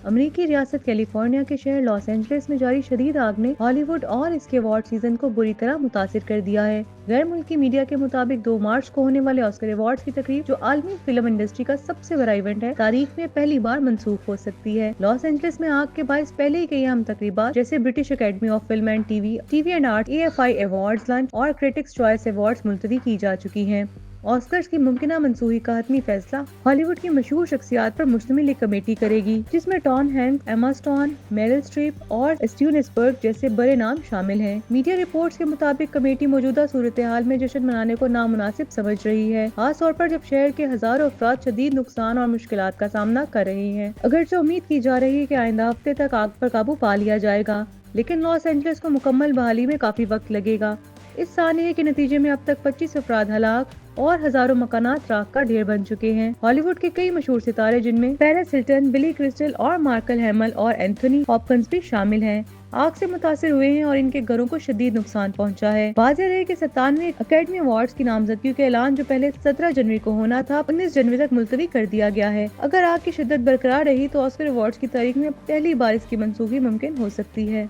امریکی ریاست کیلیفورنیا کے شہر لاس اینجلس میں جاری شدید آگ نے ہالی ووڈ اور اس کے ایوارڈ سیزن کو بری طرح متاثر کر دیا ہے۔ غیر ملکی میڈیا کے مطابق 2 مارچ کو ہونے والے آسکر ایوارڈز کی تقریب، جو عالمی فلم انڈسٹری کا سب سے بڑا ایونٹ ہے، تاریخ میں پہلی بار منسوخ ہو سکتی ہے۔ لاس اینجلس میں آگ کے باعث پہلے ہی کئی اہم تقریبات جیسے British academy of film and T V and art, AFI awards lunch اور کرٹکس چوائس ایوارڈز ملتوی کی جا چکی ہیں۔ آسکرز کی ممکنہ منسوخی کا حتمی فیصلہ ہالی ووڈ کی مشہور شخصیات پر مشتمل ایک کمیٹی کرے گی، جس میں ٹام ہینکس، ایما سٹون، میریل اسٹریپ اور اسٹیون اسپرگ جیسے بڑے نام شامل ہیں۔ میڈیا رپورٹس کے مطابق کمیٹی موجودہ صورتحال میں جشن منانے کو نامناسب سمجھ رہی ہے، خاص طور پر جب شہر کے ہزاروں افراد شدید نقصان اور مشکلات کا سامنا کر رہے ہیں۔ اگرچہ امید کی جا رہی ہے کہ آئندہ ہفتے تک آگ پر قابو پا لیا جائے گا، لیکن لاس اینجلس کو مکمل بحالی میں کافی وقت لگے گا۔ اس سانحے کے نتیجے میں اب تک 25 افراد ہلاک اور ہزاروں مکانات راکھ کا ڈھیر بن چکے ہیں۔ ہالی ووڈ کے کئی مشہور ستارے، جن میں پیرس ہلٹن، بلی کرسٹل اور مارکل ہیمل اور اینتھونی ہاپکنس بھی شامل ہیں، آگ سے متاثر ہوئے ہیں اور ان کے گھروں کو شدید نقصان پہنچا ہے۔ واضح رہے کہ 97ویں اکیڈمی ایوارڈز کی نامزدگیوں کا اعلان، جو پہلے 17 جنوری کو ہونا تھا، 19 جنوری تک ملتوی کر دیا گیا ہے۔ اگر آگ کی شدت برقرار رہی تو آسکر ایوارڈز کی تاریخ میں پہلی بار اس کی منسوخی ممکن ہو سکتی ہے۔